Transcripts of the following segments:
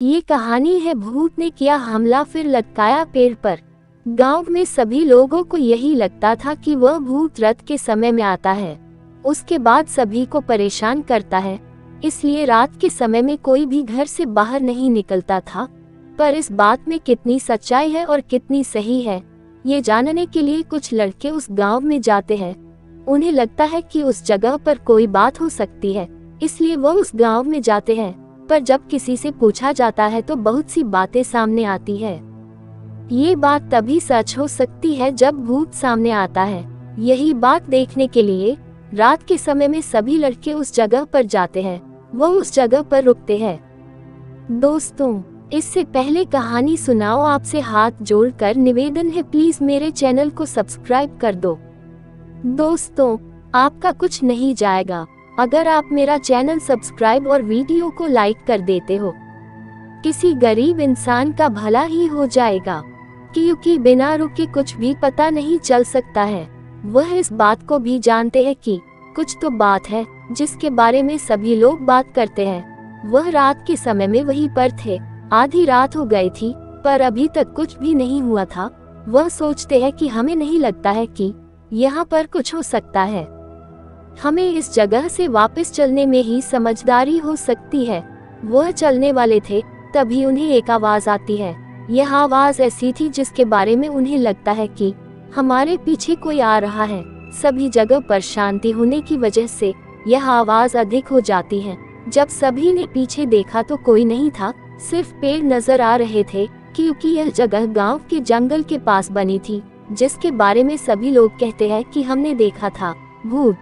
ये कहानी है भूत ने किया हमला फिर लटकाया पेड़ पर। गांव में सभी लोगों को यही लगता था कि वह भूत रात के समय में आता है, उसके बाद सभी को परेशान करता है। इसलिए रात के समय में कोई भी घर से बाहर नहीं निकलता था। पर इस बात में कितनी सच्चाई है और कितनी सही है, ये जानने के लिए कुछ लड़के उस गांव में जाते हैं। उन्हें लगता है कि उस जगह पर कोई बात हो सकती है, इसलिए वो उस गांव में जाते हैं। पर जब किसी से पूछा जाता है तो बहुत सी बातें सामने आती है। ये बात तभी सच हो सकती है जब भूत सामने आता है। यही बात देखने के लिए रात के समय में सभी लड़के उस जगह पर जाते हैं। वो उस जगह पर रुकते हैं। दोस्तों, इससे पहले कहानी सुनाओ आपसे हाथ जोड़कर निवेदन है, प्लीज मेरे चैनल को सब्सक्राइब कर दो। दोस्तों, आपका कुछ नहीं जाएगा अगर आप मेरा चैनल सब्सक्राइब और वीडियो को लाइक कर देते हो। किसी गरीब इंसान का भला ही हो जाएगा, क्योंकि बिना रुके कुछ भी पता नहीं चल सकता है। वह इस बात को भी जानते हैं कि कुछ तो बात है जिसके बारे में सभी लोग बात करते हैं। वह रात के समय में वहीं पर थे। आधी रात हो गई थी पर अभी तक कुछ भी नहीं हुआ था। वह सोचते हैं कि हमें नहीं लगता है कि यहाँ पर कुछ हो सकता है, हमें इस जगह से वापस चलने में ही समझदारी हो सकती है। वह चलने वाले थे, तभी उन्हें एक आवाज आती है। यह आवाज ऐसी थी जिसके बारे में उन्हें लगता है कि हमारे पीछे कोई आ रहा है। सभी जगह पर शांति होने की वजह से यह आवाज अधिक हो जाती है। जब सभी ने पीछे देखा तो कोई नहीं था, सिर्फ पेड़ नजर आ रहे थे, क्योंकि यह जगह गांव के जंगल के पास बनी थी, जिसके बारे में सभी लोग कहते हैं कि हमने देखा था भूत।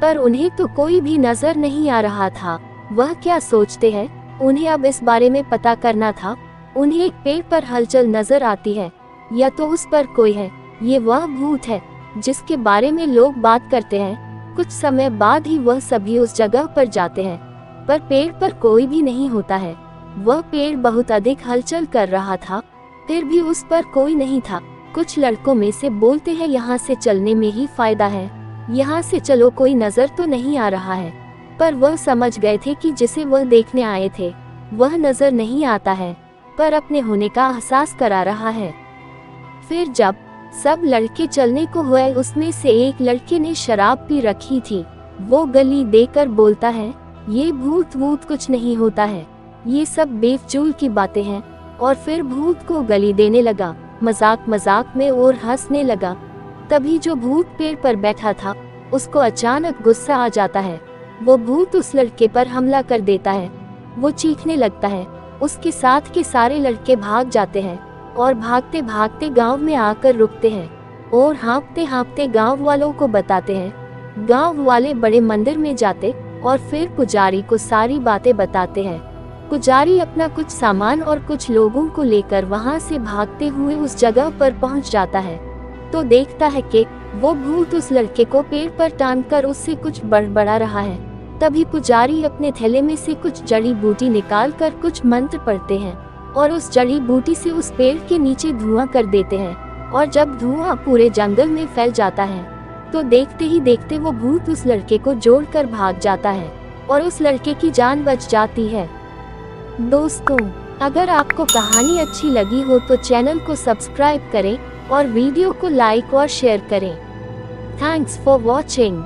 पर उन्हें तो कोई भी नजर नहीं आ रहा था। वह क्या सोचते हैं, उन्हें अब इस बारे में पता करना था। उन्हें एक पेड़ पर हलचल नजर आती है, या तो उस पर कोई है। ये वह भूत है जिसके बारे में लोग बात करते हैं। कुछ समय बाद ही वह सभी उस जगह पर जाते हैं, पर पेड़ पर कोई भी नहीं होता है। वह पेड़ बहुत अधिक हलचल कर रहा था, फिर भी उस पर कोई नहीं था। कुछ लड़कों में से बोलते हैं, यहाँ से चलने में ही फायदा है, यहाँ से चलो, कोई नजर तो नहीं आ रहा है। पर वह समझ गए थे कि जिसे वह देखने आए थे वह नजर नहीं आता है, पर अपने होने का एहसास करा रहा है। फिर जब सब लड़के चलने को हुए, उसमें से एक लड़के ने शराब पी रखी थी। वो गली देकर बोलता है, ये भूत वूत कुछ नहीं होता है, ये सब बेफजूल की बातें हैं। और फिर भूत को गली देने लगा, मजाक मजाक में, और हंसने लगा। तभी जो भूत पेड़ पर बैठा था उसको अचानक गुस्सा आ जाता है। वो भूत उस लड़के पर हमला कर देता है। वो चीखने लगता है। उसके साथ के सारे लड़के भाग जाते हैं और भागते भागते गांव में आकर रुकते हैं और हाँफते हाँफते गांव वालों को बताते हैं। गांव वाले बड़े मंदिर में जाते और फिर पुजारी को सारी बातें बताते हैं। पुजारी अपना कुछ सामान और कुछ लोगों को लेकर वहां से भागते हुए उस जगह पर पहुंच जाता है, तो देखता है कि वो भूत उस लड़के को पेड़ पर टांगकर उससे कुछ बड़बड़ा रहा है। तभी पुजारी अपने थैले में से कुछ जड़ी बूटी निकालकर कुछ मंत्र पढ़ते हैं और उस जड़ी बूटी से उस पेड़ के नीचे धुआं कर देते हैं। और जब धुआं पूरे जंगल में फैल जाता है तो देखते ही देखते वो भूत उस लड़के को जोड़कर भाग जाता है और उस लड़के की जान बच जाती है। दोस्तों, अगर आपको कहानी अच्छी लगी हो तो चैनल को सब्सक्राइब करें और वीडियो को लाइक और शेयर करें। Thanks for watching.